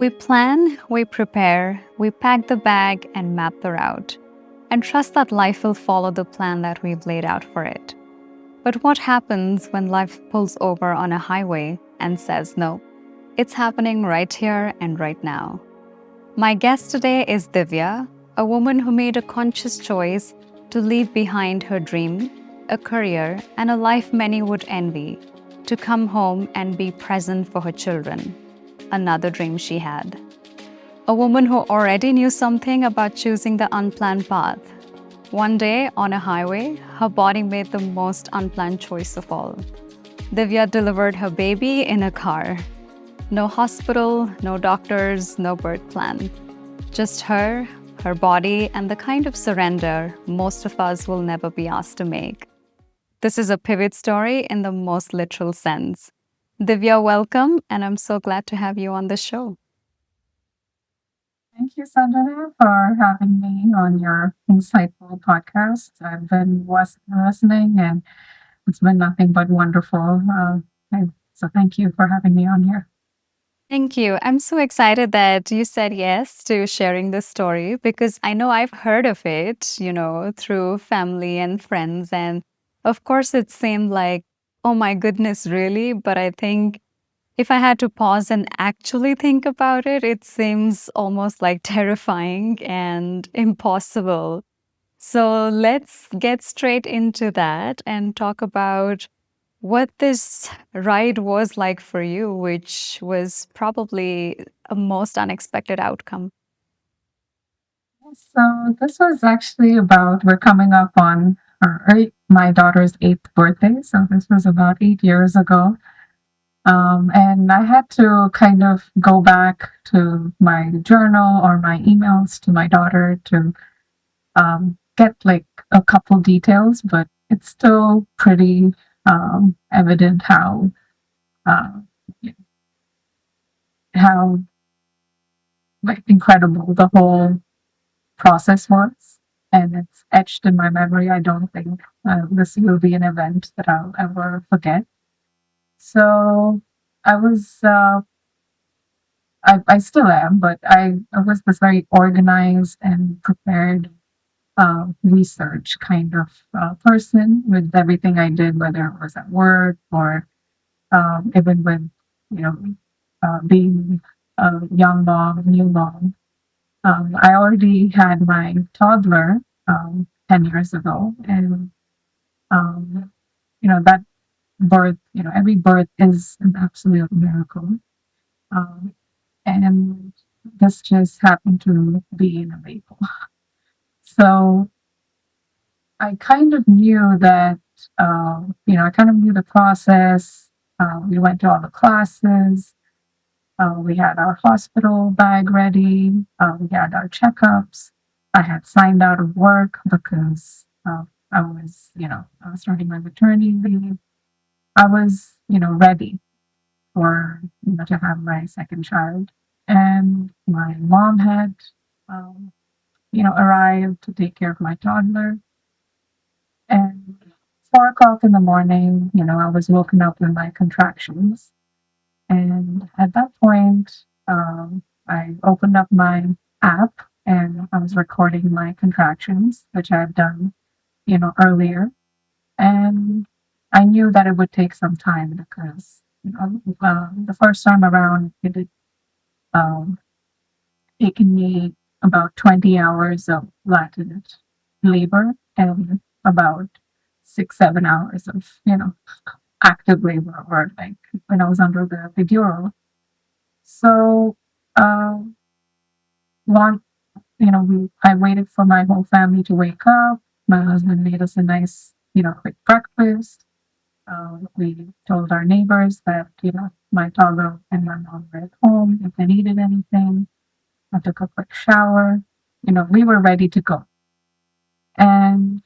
We plan, we prepare, we pack the bag and map the route, and trust that life will follow the plan that we've laid out for it. But what happens when life pulls over on a highway and says no? It's happening right here and right now. My guest today is Divya, a woman who made a conscious choice to leave behind her dream, a career, and a life many would envy, to come home and be present for her children, another dream she had. A woman who already knew something about choosing the unplanned path. One day on a highway, her body made the most unplanned choice of all. Divya delivered her baby in a car. No hospital, no doctors, no birth plan. Just her body, and the kind of surrender most of us will never be asked to make. This is a pivot story in the most literal sense. Divya, welcome, and I'm so glad to have you on the show. Thank you, Sanjana, for having me on your insightful podcast. I've been listening, and it's been nothing but wonderful. So, thank you for having me on here. Thank you. I'm so excited that you said yes to sharing this story because I know I've heard of it, through family and friends. And of course, it seemed like, oh my goodness, really? But I think if I had to pause and actually think about it, it seems almost like terrifying and impossible. So let's get straight into that and talk about what this ride was like for you, which was probably a most unexpected outcome. So, this was actually about we're coming up on my daughter's eighth birthday. So, this was about 8 years ago. And I had to kind of go back to my journal or my emails to my daughter to get like a couple details, but it's still pretty evident uh, how like incredible the whole process was, and it's etched in my memory. I don't think this will be an event that I'll ever forget. So I was, I still am, but I was this very organized and prepared research kind of person with everything I did, whether it was at work or even with, you know, being a young mom, new mom. I already had my toddler 10 years ago, and um, that birth, every birth is an absolute miracle. Um, and this just happened to be in a vehicle. So I kind of knew that, I kind of knew the process. We went to all the classes. We had our hospital bag ready. We had our checkups. I had signed out of work because I was starting my maternity leave. I was, ready for, to have my second child. And my mom had, um, arrived to take care of my toddler. And 4 o'clock in the morning, I was woken up with my contractions. And at that point, I opened up my app and I was recording my contractions, which I had done, earlier. And I knew that it would take some time because, the first time around, it had um, taken me about 20 hours of latent labor and about 6, 7 hours of, active labor or like when I was under the epidural. So, uh, long, I waited for my whole family to wake up. My husband made us a nice, quick breakfast. We told our neighbors that, my toddler and my mom were at home if they needed anything. I took a quick shower. We were ready to go. And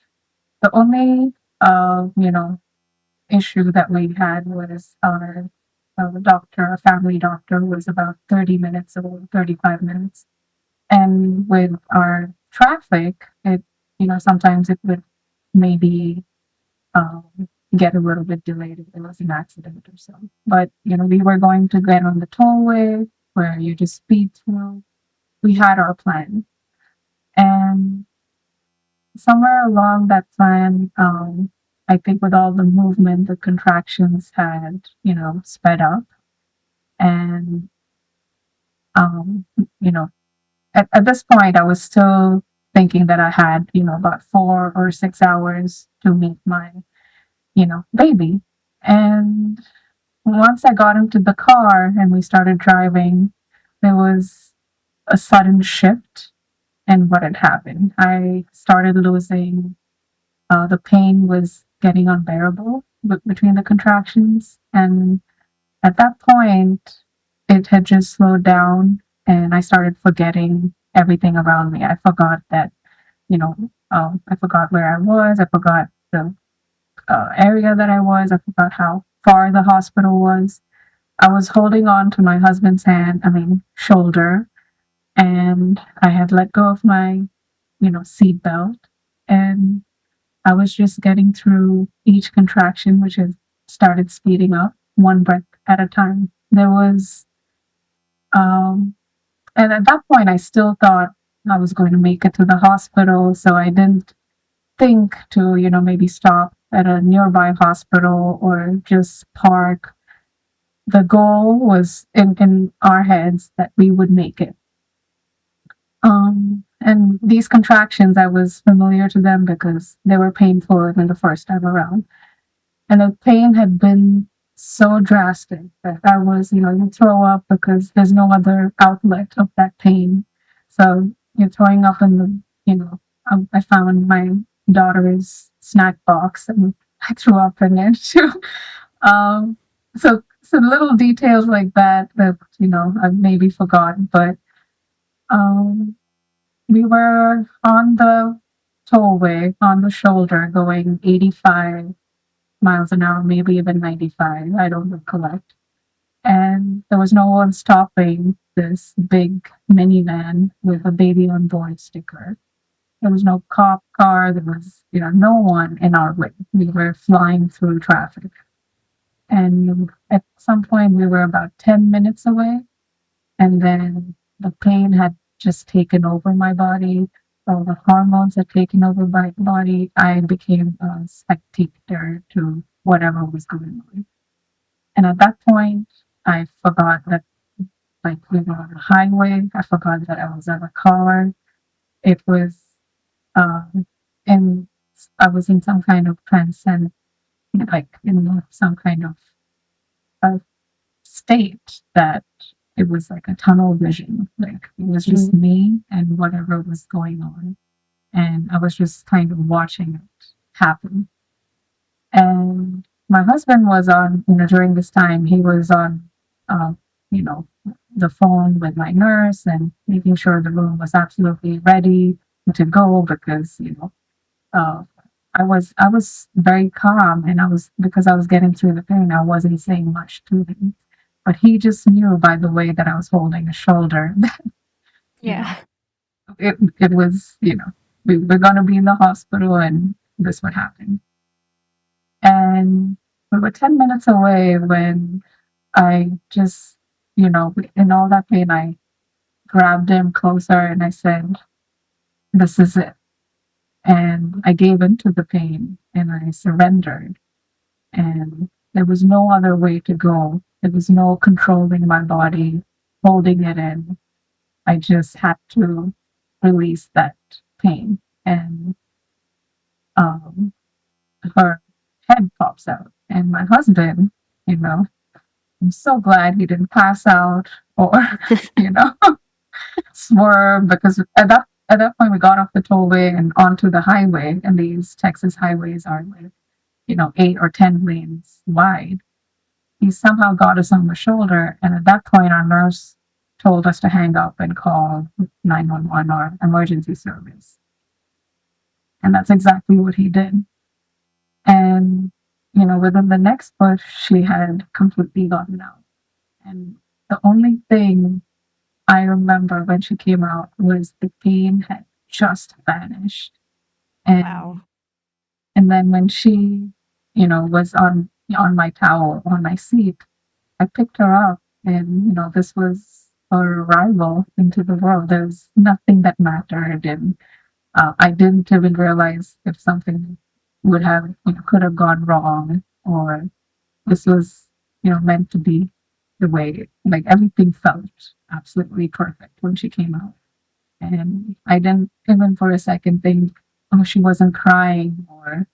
the only, issue that we had was our doctor, a family doctor, was about 30 minutes away, 35 minutes. And with our traffic, sometimes it would maybe get a little bit delayed if there was an accident or so. But, we were going to get on the tollway. where you just speed through. We had our plan. And somewhere along that plan, I think with all the movement, the contractions had, sped up. And, um, you know, at this point, I was still thinking that I had, about 4 or 6 hours to meet my, baby. And once I got into the car and we started driving, there was a sudden shift in what had happened. I started losing, the pain was getting unbearable between the contractions. And at that point, it had just slowed down and I started forgetting everything around me. I forgot that, I forgot where I was. I forgot the area that I was. I forgot how far the hospital was. I was holding on to my husband's shoulder, and I had let go of my, seat belt. And I was just getting through each contraction, which had started speeding up one breath at a time. Um, and at that point, I still thought I was going to make it to the hospital. So I didn't think to, maybe stop at a nearby hospital or just park. The goal was in our heads that we would make it. And these contractions, I was familiar to them because they were painful in the first time around. And the pain had been so drastic that I was, you throw up because there's no other outlet of that pain. So you're throwing up in the, I found my daughter's snack box and I threw up in it too. Um, so little details like that, I maybe forgot, but um, we were on the tollway on the shoulder going 85 miles an hour, maybe even 95. I don't recollect. And there was no one stopping this big minivan with a baby on board sticker. There was no cop car. There was, no one in our way. We were flying through traffic. And at some point, we were about 10 minutes away. And then the pain had just taken over my body. All the hormones had taken over my body. I became a spectator to whatever was going on. And at that point, I forgot that, like, we were on a highway. I forgot that I was in a car. It was, um, and I was in some kind of transcend, like in some kind of state that it was like a tunnel vision. Like it was just me and whatever was going on. And I was just kind of watching it happen. And my husband was on, during this time, he was on, uh, you know, the phone with my nurse and making sure the room was absolutely ready to go because, uh, I was very calm and I was because I was getting through the pain, I wasn't saying much to him. But he just knew by the way that I was holding his shoulder that, you know, Yeah. it was, we were gonna be in the hospital and this would happen. And we were 10 minutes away when I just, in all that pain, I grabbed him closer and I said, "This is it." And I gave in to the pain and I surrendered. And there was no other way to go. There was no controlling my body, holding it in. I just had to release that pain. And um, her head pops out. And my husband, you know, I'm so glad he didn't pass out or, you know, swerve because at that point we got off the tollway and onto the highway, and these Texas highways are like, 8 or 10 lanes wide. He somehow got us on the shoulder, and at that point our nurse told us to hang up and call 911 or emergency service. And that's exactly what he did. And, within the next push, she had completely gotten out. And the only thing I remember when she came out was the pain had just vanished. And Wow. and then when she, was on my towel on my seat, I picked her up and this was her arrival into the world. There was nothing that mattered, and I didn't even realize if something would have, could have gone wrong, or this was, meant to be the way. Like everything felt absolutely perfect when she came out, and I didn't even for a second think, oh, she wasn't crying, or,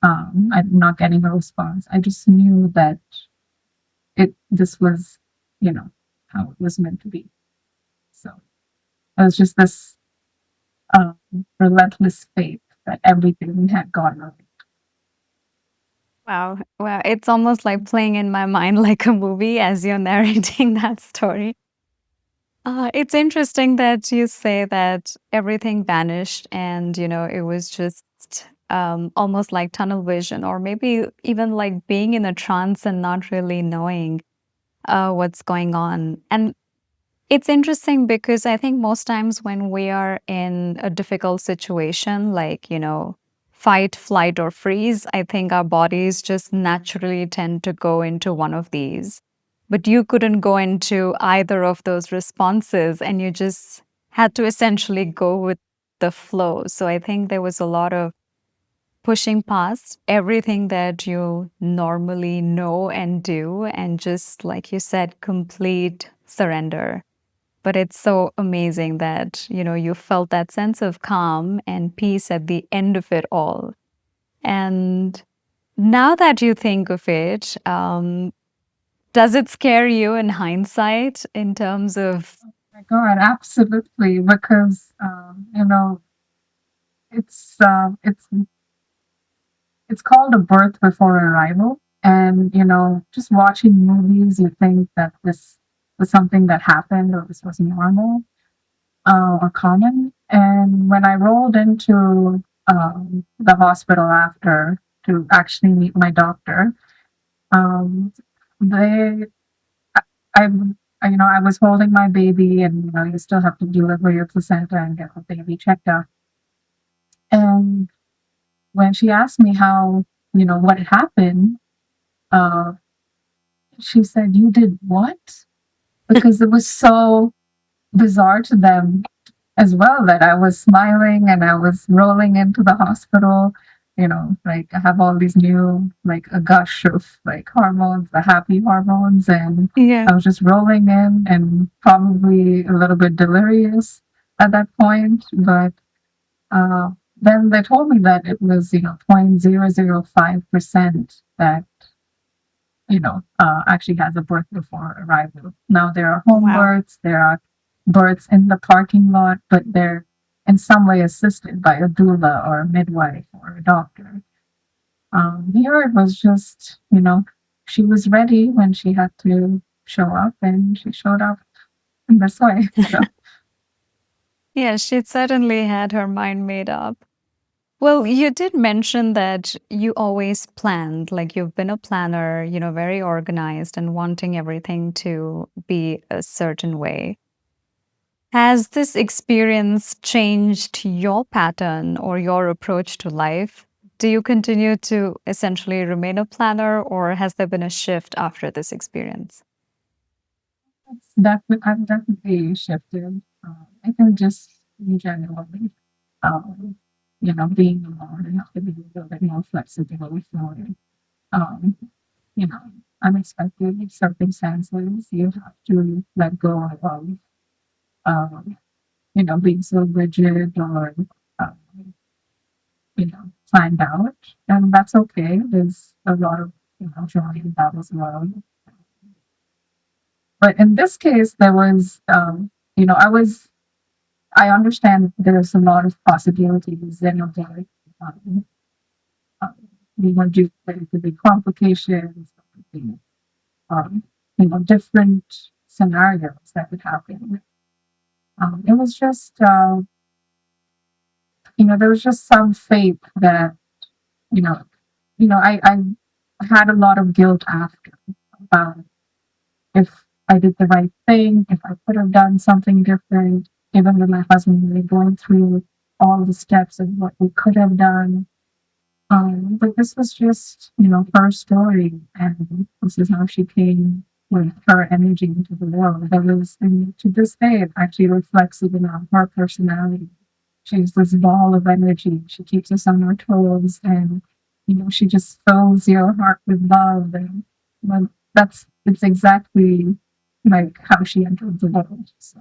I'm not getting a response. I just knew that this was, you know, how it was meant to be. So it was just this relentless faith that everything had gone right. Wow. Wow. It's almost like playing in my mind like a movie as you're narrating that story. It's interesting that you say that everything vanished and, it was just almost like tunnel vision, or maybe even like being in a trance and not really knowing what's going on. And it's interesting because I think most times when we are in a difficult situation, like, fight, flight, or freeze, I think our bodies just naturally tend to go into one of these. But you couldn't go into either of those responses and you just had to essentially go with the flow. So I think there was a lot of pushing past everything that you normally know and do, and just, like you said, complete surrender. But it's so amazing that, you felt that sense of calm and peace at the end of it all. And now that you think of it, does it scare you in hindsight in terms of, My God, absolutely, because it's it's called a birth before arrival, and just watching movies, you think that this was something that happened or this was normal, or common. And when I rolled into the hospital after to actually meet my doctor, um, they, I, I was holding my baby, and you still have to deliver your placenta and get the baby checked out. And when she asked me how, what happened, uh, she said, "You did what?" Because it was so bizarre to them as well that I was smiling and I was rolling into the hospital. Like I have all these new, like a gush of like hormones, the happy hormones, and yeah, I was just rolling in and probably a little bit delirious at that point. But uh, then they told me that it was, 0.005% that, actually has a birth before arrival. Now there are home wow. births, there are births in the parking lot, but they're in some way assisted by a doula or a midwife or a doctor. Here it was just, she was ready when she had to show up, and she showed up in this way. So Yeah, she certainly had her mind made up. Well, you did mention that you always planned, like you've been a planner, very organized and wanting everything to be a certain way. Has this experience changed your pattern or your approach to life? Do you continue to essentially remain a planner, or has there been a shift after this experience? I've definitely shifted. I think just in general, um, being alone, you have to be a little bit more flexible for, um, you know, unexpected circumstances. You have to let go of, um, being so rigid or, um, planned out. And that's okay. There's a lot of, joy in that as well. But in this case, there was, I understand there's a lot of possibilities in a day. Um, um, due to the complications, the, um, different scenarios that could happen. It was just, there was just some faith that, you know, I had a lot of guilt after about if I did the right thing, if I could have done something different, even with my husband, we were going through all the steps of what we could have done. But this was just, her story, and this is how she came. with her energy into the world. And to this day, it actually reflects even on her personality. She's this ball of energy. She keeps us on our toes, and she just fills your heart with love. And well, it's exactly like how she entered the world. So,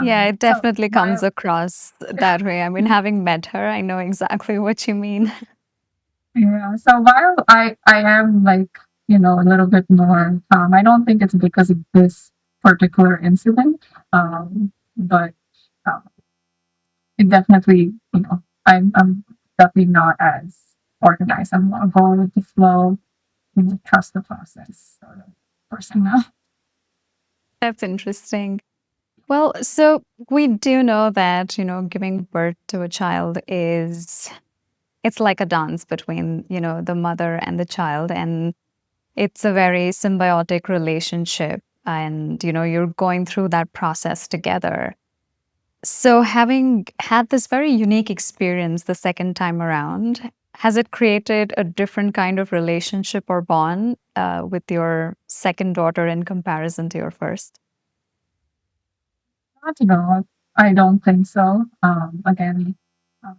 Yeah, it so definitely comes while across that way. I mean, having met her, I know exactly what you mean. yeah, so while I am like a little bit more, I don't think it's because of this particular incident, but uh, it definitely I'm definitely not as organized. I'm more go with the flow and trust the process sort of person now. That's interesting. Well, so we do know that, giving birth to a child is it's like a dance between, the mother and the child, and it's a very symbiotic relationship, and you're going through that process together. So, having had this very unique experience the second time around, has it created a different kind of relationship or bond with your second daughter in comparison to your first? Not to know. I don't think so. Again, um,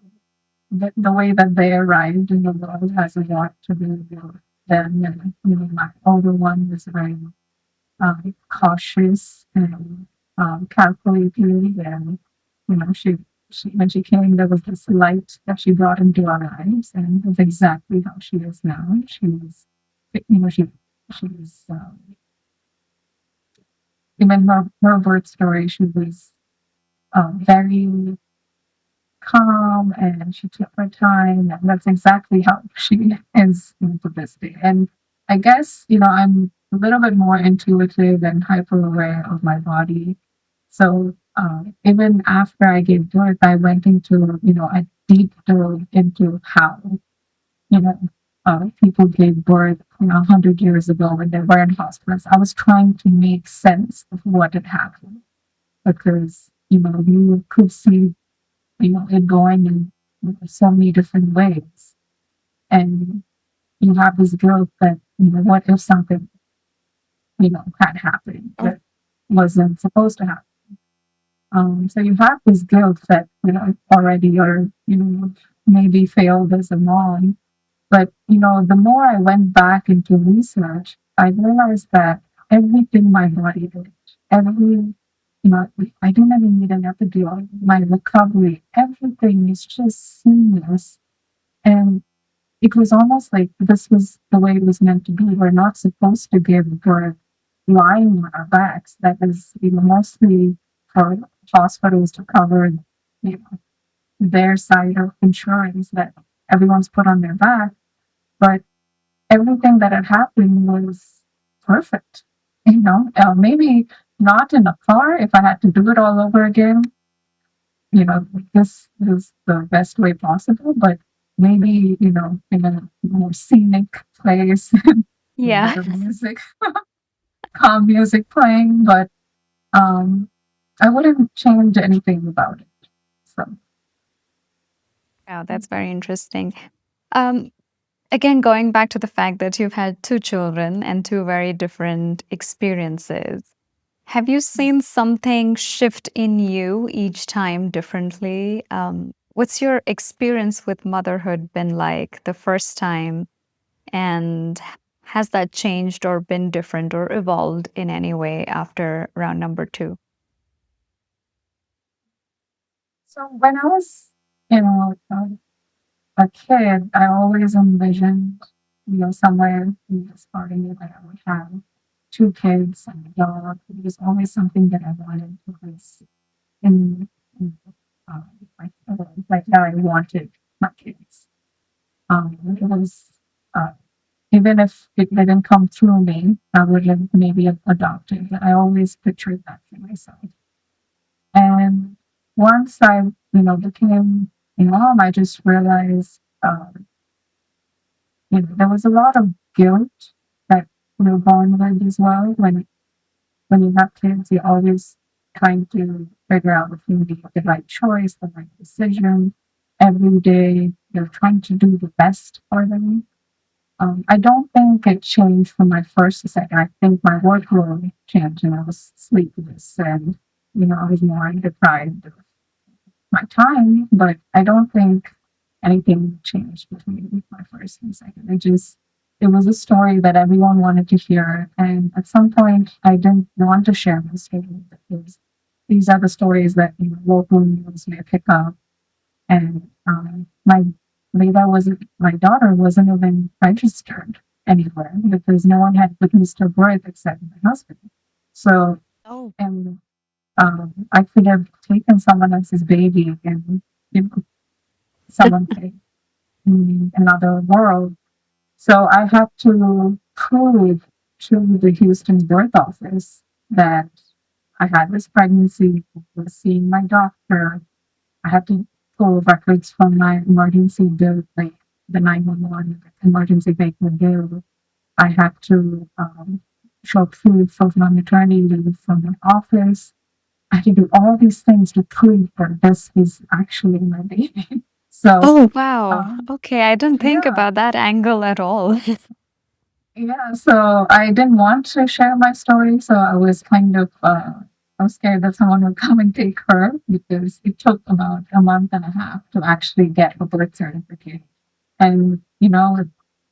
the way that they arrived in the world has a lot to do with them. And my older one was very cautious and calculated, and she when she came, there was this light that she brought into our lives, and that's exactly how she is now. She's, she's even her birth story. She was very calm and she took her time, and that's exactly how she is into this day. And I guess I'm a little bit more intuitive and hyper aware of my body. So even after I gave birth, I went into a deep dive into how you know people gave birth 100 years ago when they were in hospitals. I was trying to make sense of what had happened, because you could see it going in so many different ways. And you have this guilt that, what if something, had happened that wasn't supposed to happen. So you have this guilt that, already you're, maybe failed as a mom. But, the more I went back into research, I realized that everything my body did, I didn't even need an epidural. My recovery, everything is just seamless. And it was almost like this was the way it was meant to be. We're not supposed to give birth lying on our backs. That is, mostly for hospitals to cover, their side of insurance that everyone's put on their back. But everything that had happened was perfect. Maybe not in a car. If I had to do it all over again, this is the best way possible. But maybe, in a more scenic place, Yeah. better music, calm music playing. But um, I wouldn't change anything about it. So, Wow, that's very interesting. Um, Again, going back to the fact that you've had two children and two very different experiences, have you seen something shift in you each time differently? What's your experience with motherhood been like the first time? And has that changed or been different or evolved in any way after round number two? so when I was, a kid, I always envisioned, somewhere in this party that I would have two kids and a dog. It was always something that I wanted because in like how I wanted my kids. It was uh, even if it didn't come through me, I would have maybe have adopted. But I always pictured that for myself. And once I, became a mom, I just realized. There was a lot of guilt that born with as well. When you have kids, you're always trying to figure out if you make the right choice, the right decision. Every day, you're trying to do the best for them. I don't think it changed from my first to second. I think my workload changed and I was sleepless and, I was more deprived of my time, but I don't think anything changed between my first and second. It was a story that everyone wanted to hear. And at some point, I didn't want to share my story because these are the stories that, local news may pick up. And my daughter wasn't even registered anywhere because no one had witnessed her birth except my husband. So, Oh. and I could have taken someone else's baby and, someone in another world. So I had to prove to the Houston birth office that I had this pregnancy, I was seeing my doctor. I had to pull records from my emergency bill, like the 911 emergency vehicle bill. I had to show proof of my maternity leave from my office. I had to do all these things to prove that this is actually my baby. So, Oh, wow. um, Okay, I didn't think yeah, about that angle at all. yeah. So I didn't want to share my story. So I was kind of, I was scared that someone would come and take her because it took about a month and a half to actually get her birth certificate. And,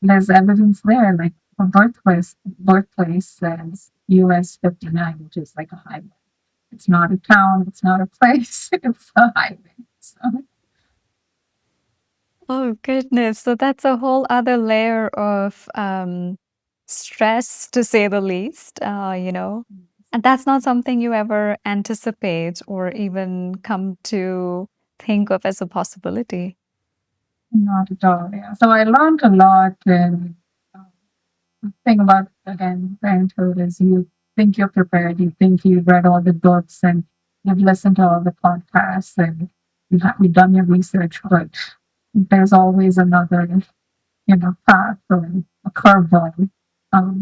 there's evidence there, like her birthplace says US 59, which is like a highway. It's not a town, it's not a place, it's a highway. So, Oh, goodness. So that's a whole other layer of stress, to say the least, And that's not something you ever anticipate or even come to think of as a possibility. not at all. Yeah. So I learned a lot. And the thing about, again, parenthood is you think you're prepared, you think you've read all the books and you've listened to all the podcasts and you've done your research, but there's always another, path or a curveball.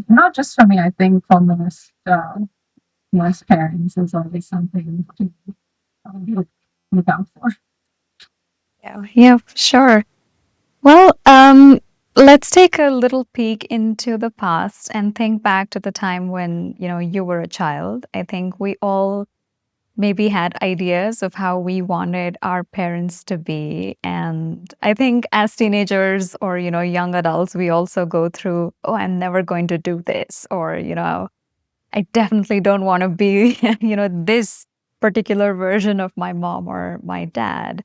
Not just for me, I think for most parents, there's always something to look, look out for. Yeah, yeah, sure. Well, let's take a little peek into the past and think back to the time when, you were a child. I think we all maybe had ideas of how we wanted our parents to be. And I think as teenagers or, young adults, we also go through, oh, I'm never going to do this, or, I definitely don't want to be, this particular version of my mom or my dad.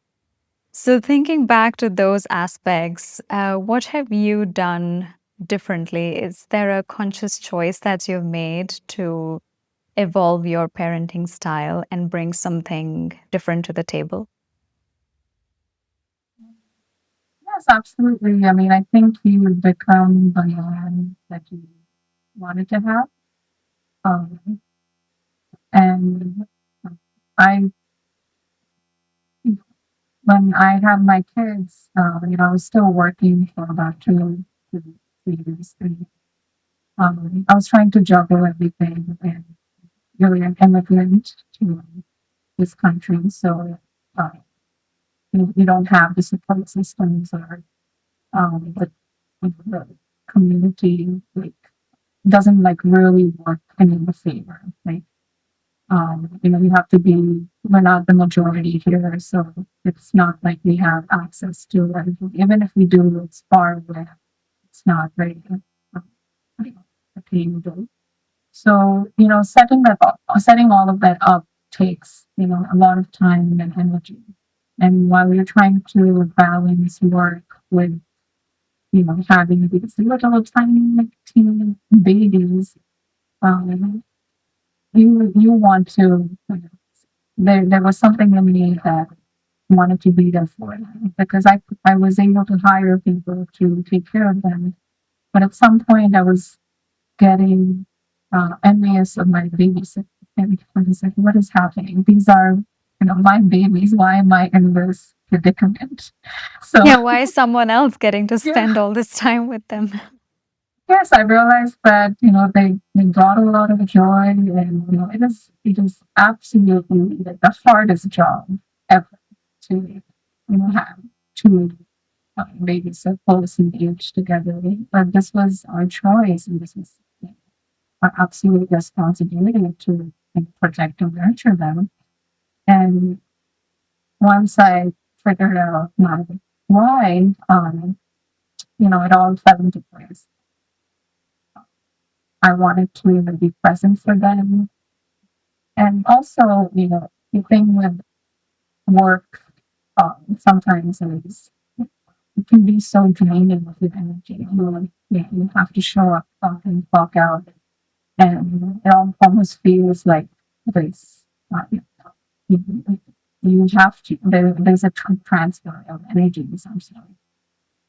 So, thinking back to those aspects, what have you done differently? Is there a conscious choice that you've made to evolve your parenting style and bring something different to the table? Yes, absolutely. I mean, I think you become the man that you wanted to have. Um, and I, when I had my kids, I was still working for about 2 to 3 years. And, I was trying to juggle everything and really an immigrant to this country. So, uh, you don't have the support systems or the community like doesn't like really work in your favor. Like you have to be we're not the majority here, so it's not like we have access to everything. Even if we do, it's far away. It's not very attainable. So, setting all of that up takes, a lot of time and energy. And while you're trying to balance work with, having these little tiny like, teeny babies, um, you want to, there was something in me that wanted to be there for them because I was able to hire people to take care of them. But at some point I was getting envious of my babies. And I was like, what is happening? These are, my babies. Why am I in this predicament? So, Yeah, why is someone else getting to yeah, spend all this time with them? yes, I realized that, they brought a lot of joy and, it is absolutely like the hardest job ever to, have two. maybe so close in age together. But this was our choice, and this was our absolute responsibility to protect and nurture them. And once I figured out my why, it all fell into place. I wanted to even be present for them. And also, the thing with work sometimes is it can be so draining with your energy. You have to show up, and clock out, and it almost feels like this. You, you have to, there's a transfer of energy in some sort.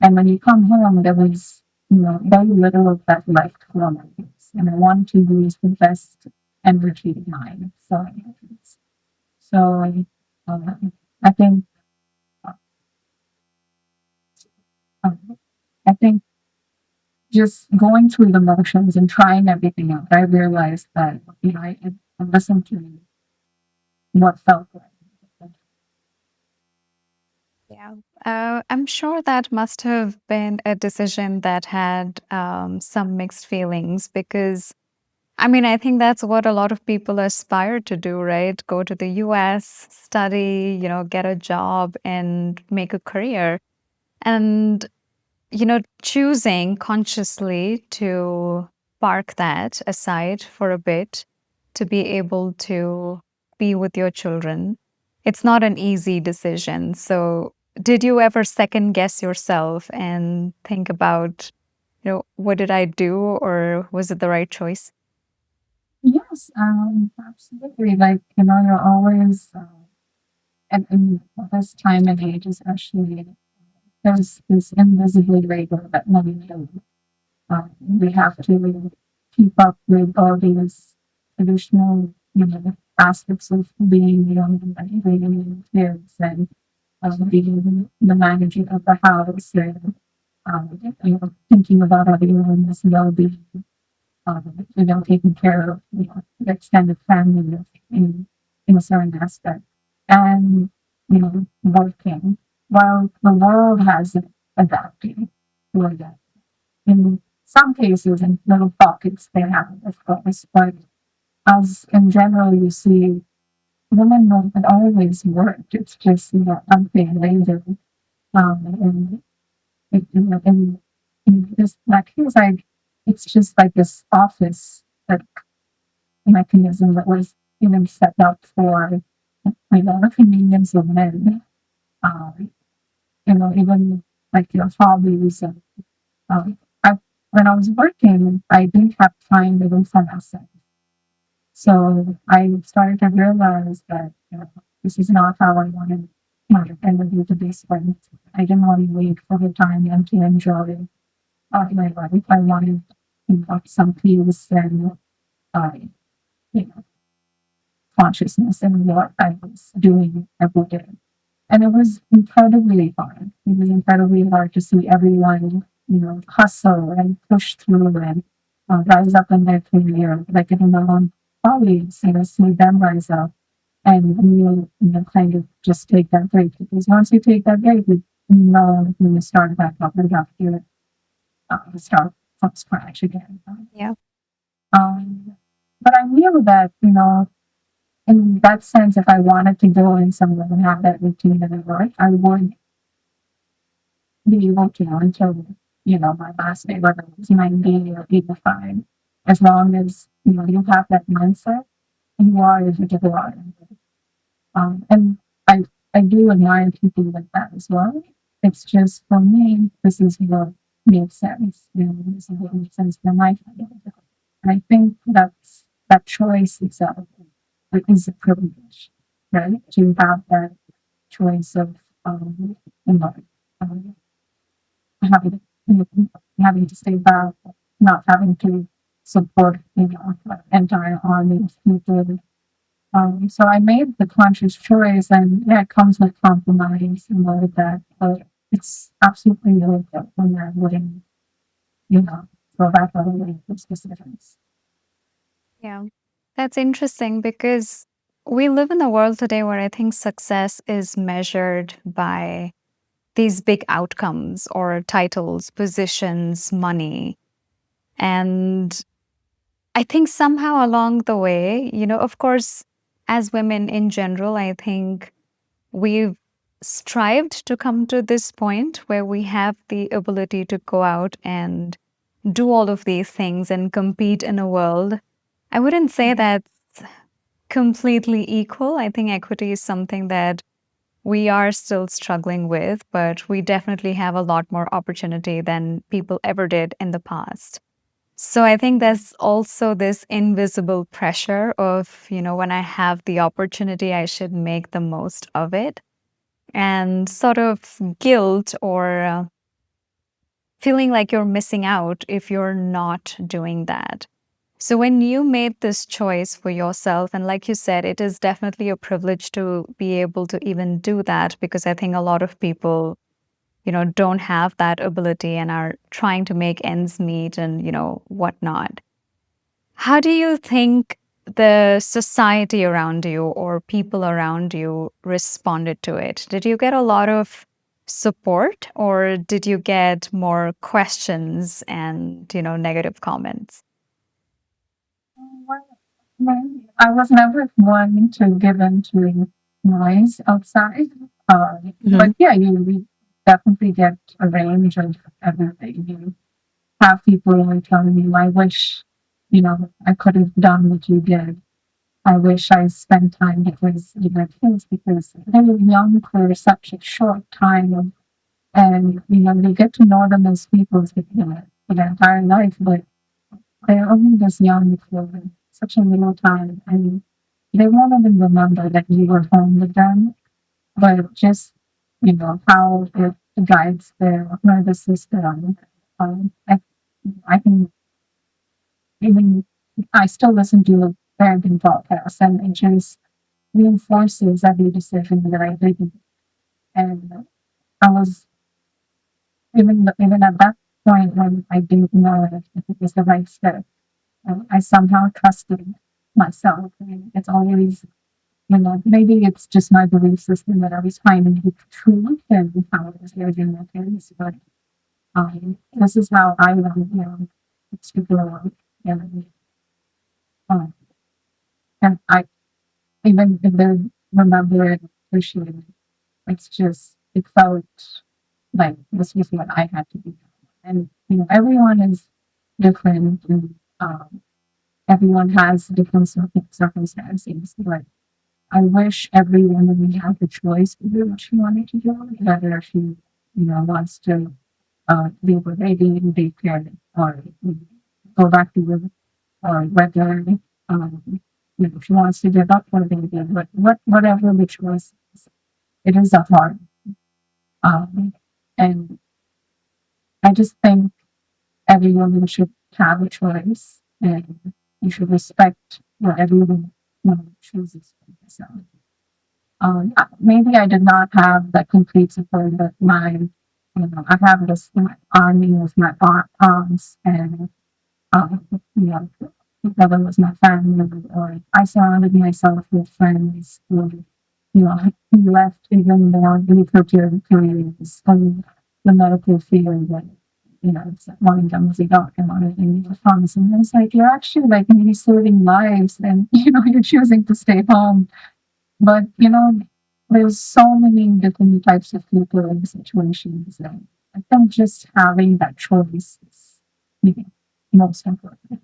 And when you come home, there was, very little of that left for my kids. And I want to use the best energy of mine. So I think, uh, I think just going through the motions and trying everything out, I realized that, I listened to what felt right. Yeah. I'm sure that must have been a decision that had some mixed feelings because, I mean, I think that's what a lot of people aspire to do, right? Go to the US, study, get a job and make a career. And choosing consciously to park that aside for a bit to be able to be with your children, it's not an easy decision. So, did you ever second guess yourself and think about, what did I do or was it the right choice? Yes, absolutely. Like, you're always, and this time and age, especially, there's this invisible labor that nobody knows. We have to keep up with all these traditional, aspects of being young and being kids and being the manager of the house and thinking about everyone's well-being, taking care of the extended family in a certain aspect, and working while the world has adapted to that. In some cases, in little pockets, they have, of course, but as in general, you see, women don't always work. It's just unpaid labor, and and this that feels like it's just like this office like mechanism that was even set up for the convenience of men. Um, even like your hobbies and I when I was working, I didn't have time to do for myself. So I started to realize that this is not how I wanted my energy to be spent. I didn't want to wait for the time and to enjoy my life. I wanted some peace and uh, you know, consciousness in what I was doing every day. And it was incredibly hard. It was incredibly hard to see everyone, hustle and push through and rise up in their career, like in my own colleagues, see them rise up and kind of just take that break. Because once you take that break, when you start back up, you have to start from scratch again. Yeah. Um, but I knew that, in that sense, if I wanted to go in somewhere and have that routine and work, I would be able to until, my last day, whether it was 90 or 85. As long as, you have that mindset, you are able to go out and do it. And I do admire people like that as well. It's just for me, this is what makes sense. This is what makes sense for my family. And I think that choice itself is a privilege, right? To have that choice of you know, um, having having to stay back, not having to support like entire army of people. So I made the conscious choice, and yeah, it comes with compromise and all of that, but it's absolutely worth it when you're willing, go back all the way to those decisions. Yeah. That's interesting because we live in a world today where I think success is measured by these big outcomes or titles, positions, money. And I think somehow along the way, of course, as women in general, I think we've strived to come to this point where we have the ability to go out and do all of these things and compete in a world. I wouldn't say that's completely equal. I think equity is something that we are still struggling with, but we definitely have a lot more opportunity than people ever did in the past. So I think there's also this invisible pressure of, when I have the opportunity, I should make the most of it. And sort of guilt or feeling like you're missing out if you're not doing that. So when you made this choice for yourself, and like you said, it is definitely a privilege to be able to even do that because I think a lot of people, don't have that ability and are trying to make ends meet and, whatnot. How do you think the society around you or people around you responded to it? Did you get a lot of support or did you get more questions and, negative comments? Well, I was never one to give in to noise outside. But Mhm. yeah, we definitely get a range of everything. You have people who are telling you, I wish, I could have done what you did. I wish I spent time because kids because they were young for such a short time and you get to know them as people for their entire life, but they're only this young for such a little time and they won't even remember that you were home with them, but just how it guides their nervous system. I can even I still listen to parenting podcasts and it just reinforces every decision that I make. And I was even at that point when I didn't know if it was the right step, I somehow trusted myself. And it's always, maybe it's just my belief system that I was finding the truth and how it was raising my kids. But this is how I want, it's to grow up. And, um, and I even if they remember it, appreciate it. It's just it felt like this was what I had to do. And everyone is different and everyone has different circumstances. But I wish every woman had the choice to do what she wanted to do, whether she, wants to leave her baby in daycare or go back to work or whether she wants to give up her baby, but whatever the choice is, it is a hard. Um, and I just think every woman should have a choice and you should respect what every woman chooses for herself. Maybe I did not have the complete support, but I have this my army of my aunts and yeah, whether it was my family or I surrounded myself with friends who left even more lucrative careers in the medical field. And, one of them was a doctor, one of them was a pharmacist. And it's like, you're actually like maybe saving lives and, you're choosing to stay home. But, there's so many different types of people in situations. And I think just having that choice is, you know, most important.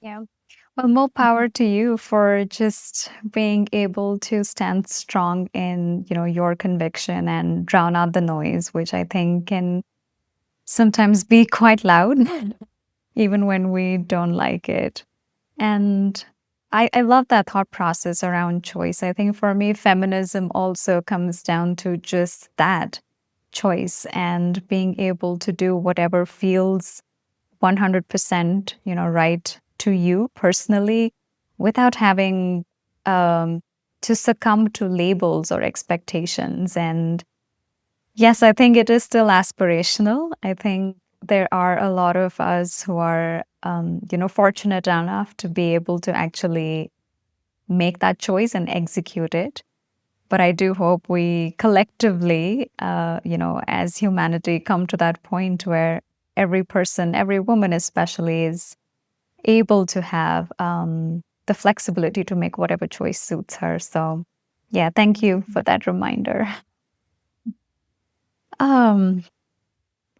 Yeah. Well, more power to you for just being able to stand strong in, your conviction and drown out the noise, which I think can sometimes be quite loud, even when we don't like it. And I love that thought process around choice. I think for me, feminism also comes down to just that choice and being able to do whatever feels 100%, right to you personally without having um, to succumb to labels or expectations. And yes, I think it is still aspirational. I think there are a lot of us who are, fortunate enough to be able to actually make that choice and execute it. But I do hope we collectively, as humanity, come to that point where every person, every woman especially, is able to have the flexibility to make whatever choice suits her. So, yeah, thank you for that reminder. Um,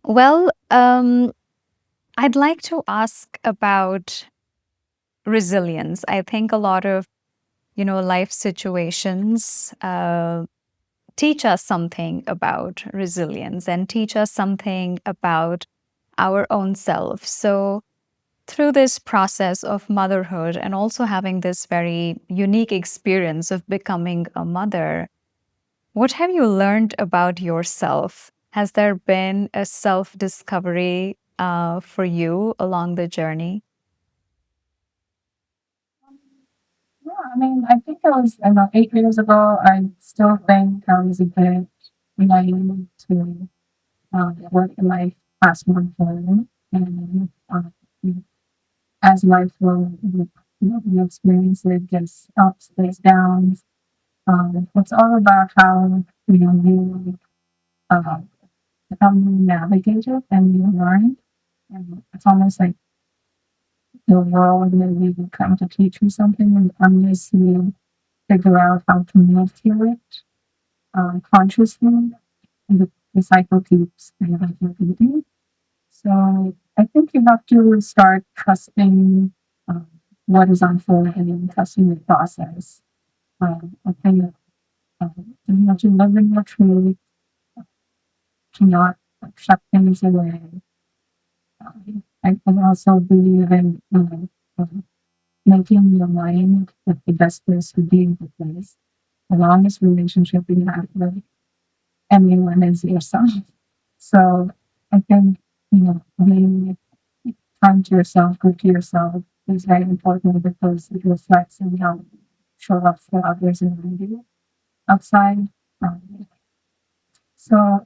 well, I'd like to ask about resilience. I think a lot of, life situations teach us something about resilience and teach us something about our own self. So, through this process of motherhood and also having this very unique experience of becoming a mother, what have you learned about yourself? Has there been a self discovery for you along the journey? Yeah, I mean, I think I was about 8 years ago. I still think I was a bit naive to what life has one for, and as life will, you experience it, there's ups, there's downs. It's all about how you uh, how you navigate it and you learn. And it's almost like the world will really come to teach you something, and unless you figure out how to move through it consciously, the cycle keeps repeating. So I think you have to start trusting what is unfolding and trusting the process. I think to live in your truth, to not shut things away. I can also believe in making your mind the best place to be in the place. The longest relationship you have with anyone is yourself. So I think, being kind to yourself, good to yourself is very important because it reflects in how you show up for others around you outside. Um, so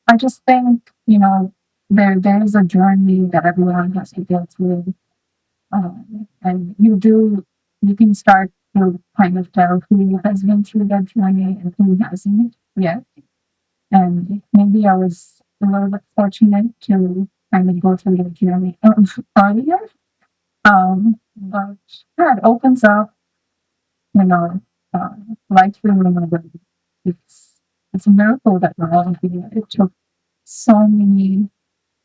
I just think, there is a journey that everyone has to go through. And you can start to kind of tell who has been through that journey and who hasn't yet. And maybe I was a little bit fortunate to kind of go through the journey earlier. But yeah, it opens up, you know, uh, life will remember. It's it's a miracle that we're all here. It took so many,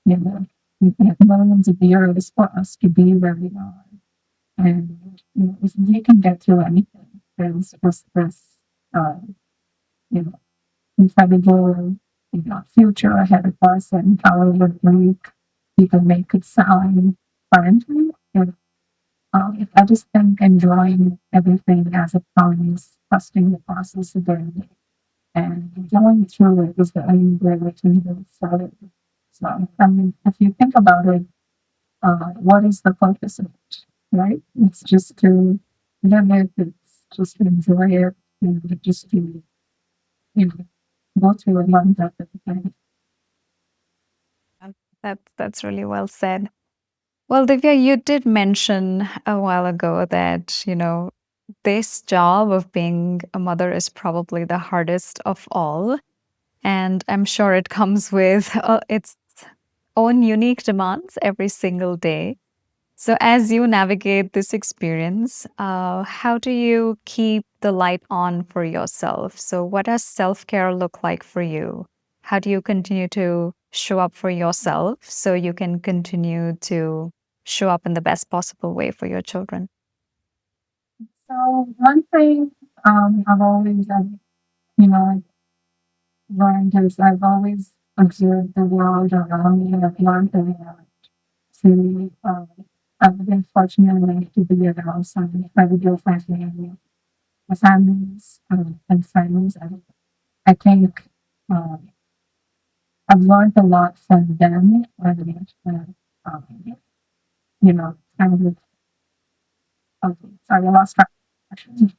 we have millions of years for us to be where we are. And if we can get through anything, there's just this, uh, you know, incredible, future ahead of us, and however bleak people make it sound currently. I just think enjoying everything as it comes, trusting the process again, and going through it is the only way we can move forward. So, I mean, if you think about it, what is the purpose of it, right? It's just to live it, it's just to enjoy it, and just to, you know, go through it one step at a time. That's really well said. Well, Divya, you did mention a while ago that, this job of being a mother is probably the hardest of all. And I'm sure it comes with its own unique demands every single day. So, as you navigate this experience, how do you keep the light on for yourself? So, what does self care look like for you? How do you continue to show up for yourself so you can continue to show up in the best possible way for your children? So one thing I've always, learned is I've always observed the world around me. I've learned a lot to, I've been fortunate enough to be around some incredible families and friends. I think um, I've learned a lot from them and, kind of, sorry, I lost track. Actually,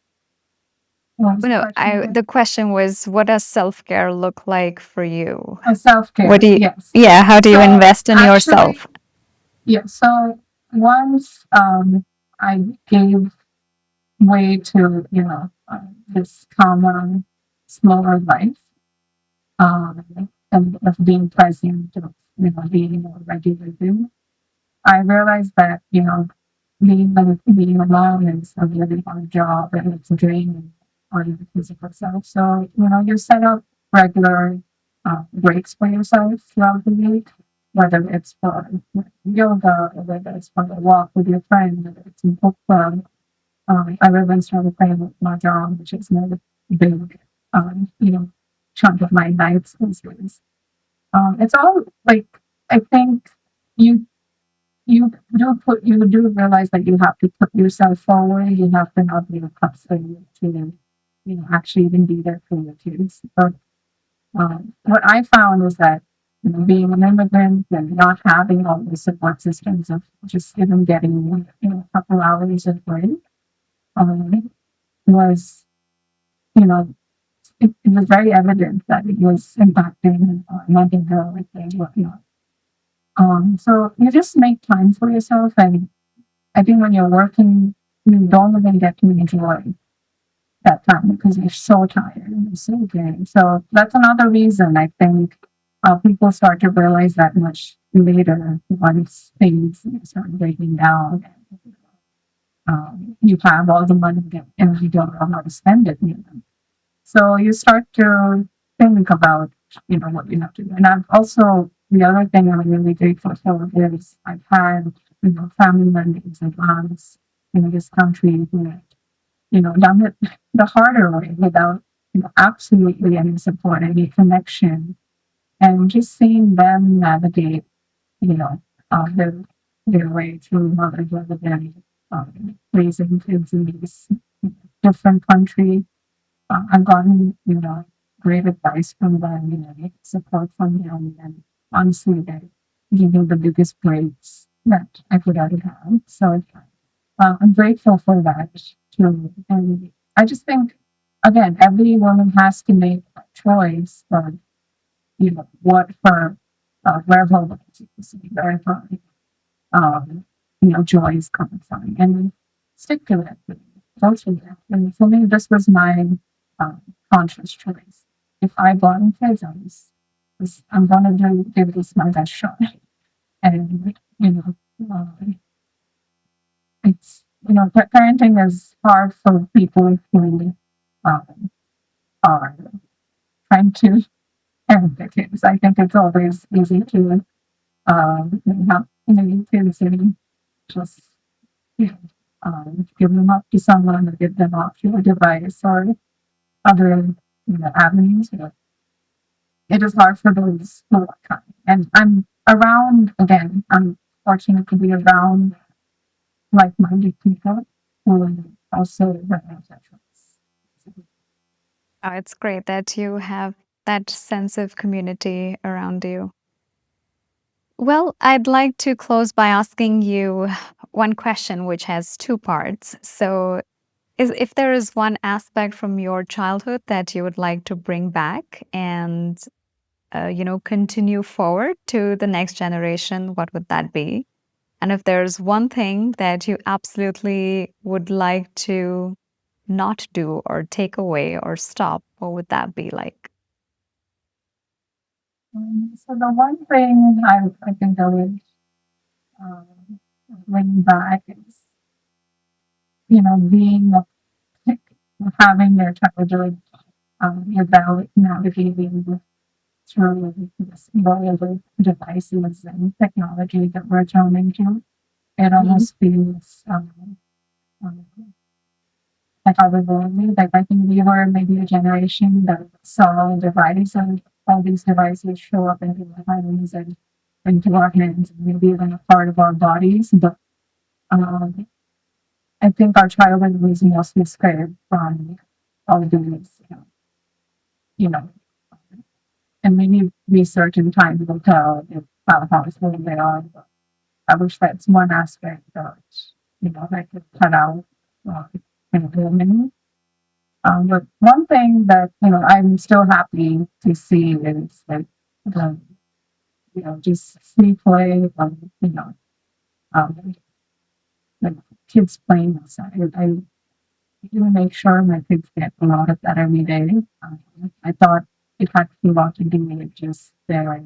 what was the No, question again? the question was, what does self care look like for you? Oh, self What care, do you, yes. yeah, how do you So invest in actually, yourself? yeah. So once I gave way to this karma, slower life, and of being present, of being more regulated. I realized that being alone is a really hard job and it's draining on your physical self. So you set up regular breaks for yourself throughout the week, whether it's for yoga or whether it's for a walk with your friend, whether it's a book club. I really started playing with my job, which is another big, um, you know, chunk of my nights these days. It's all like I think you you do realize that you have to put yourself forward. You have to not be a passive to actually even be there for your kids. But what I found is that being an immigrant and not having all the support systems of just even getting a couple hours of break was you know it was very evident that it was impacting mental health and whatnot. So you just make time for yourself, and I think when you're working, you don't even get to enjoy that time because you're so tired and you're so drained. So that's another reason I think people start to realize that much later once things start breaking down. You have all the money and you don't know how to spend it. So you start to think about what you have to do. And I've also the other thing I'm really grateful for is I've had family members and aunts in this country who done it the harder way without absolutely any support, any connection, and just seeing them navigate you know their way through motherhood and raising kids in these different countries. I've gotten, great advice from them, support from them, and honestly, they give me the biggest breaks that I could ever have. So I'm grateful for that too. And I just think, again, every woman has to make a choice for, what her, where her life is, where her, um, joy is coming from, and stick to it. Go to it. And for me, this was my um, conscious choice. If I volunteer I'm gonna give this my best shot. And it's parenting is hard for people who um, are trying to parent their kids. I think it's always easy to have your kids and just you know, give them up to someone or give them off to a device or other avenues. But it is hard for those who are trying. And I'm around again. I'm fortunate to be around like-minded people who also recognize that choice. It's great that you have that sense of community around you. Well, I'd like to close by asking you one question, which has two parts. So, if there is one aspect from your childhood that you would like to bring back and continue forward to the next generation, what would that be? And if there's one thing that you absolutely would like to not do or take away or stop, what would that be like? So the one thing I think I would um, bring back is being having your childhood without navigating through this world of devices and technology that we're thrown into. It Mhm. almost feels um, like otherworldly. Like I think we were maybe a generation that saw devices and all these devices show up into our homes and into our hands and maybe even a part of our bodies. But um, I think our childhood was mostly spared from all these, you know, and maybe research and time will tell if how harmful they are. But I wish that's one aspect that, I could cut out in women. But one thing that, I'm still happy to see is like, the, just free play, um, like kids playing outside. I do make sure my kids get a lot of that every day. I thought it had a lot to do with just their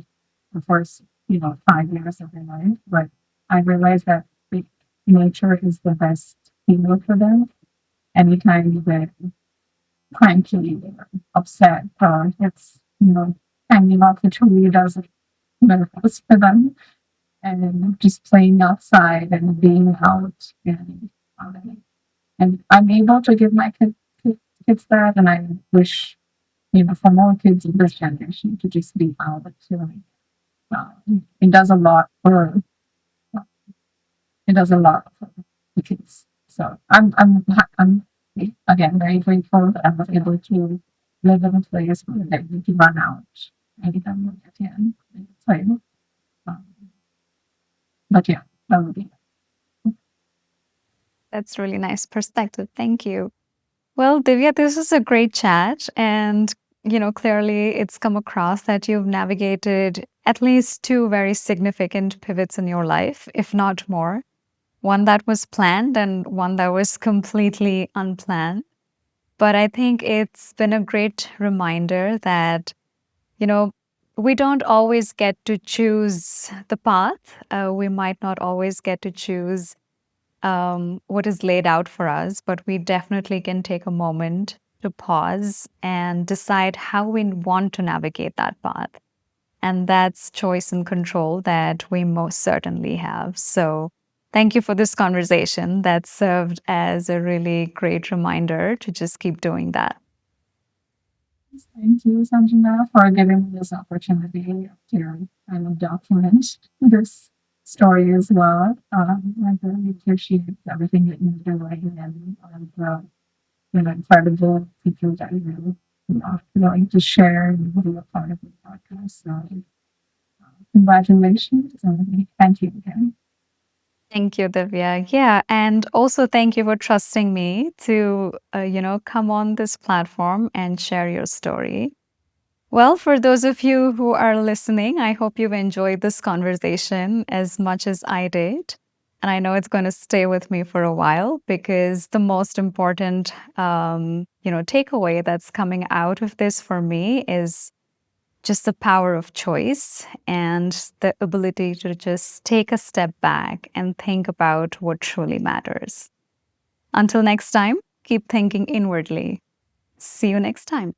the first, 5 years of their life. But I realized that it, nature is the best healer for them. Anytime they're cranky or upset, it's, hanging off the tree doesn't miracles for them. And just playing outside and being out um, and I'm able to give my kids that, and I wish for more kids in this generation to just be out too. It does a lot for it does a lot for the kids. So I'm again very grateful that I was able to live in a place where they can run out anytime they can and play. Um, but yeah, that would be That's really nice perspective. Thank you. Well, Divya, this is a great chat. And, clearly it's come across that you've navigated at least two very significant pivots in your life, if not more. One that was planned and one that was completely unplanned. But I think it's been a great reminder that, you know, we don't always get to choose the path. We might not always get to choose what is laid out for us, but we definitely can take a moment to pause and decide how we want to navigate that path. And that's choice and control that we most certainly have. So, thank you for this conversation that served as a really great reminder to just keep doing that. Thank you, Sanjana, for giving me this opportunity to kind of document this story as well. I really appreciate everything that you're doing and incredible people that you're willing to share and be a part of the podcast. So, congratulations and thank you again. Thank you, Divya. Yeah, and also thank you for trusting me to, come on this platform and share your story. Well, for those of you who are listening, I hope you've enjoyed this conversation as much as I did. And I know it's going to stay with me for a while because the most important, takeaway that's coming out of this for me is just the power of choice and the ability to just take a step back and think about what truly matters. Until next time, keep thinking inwardly. See you next time.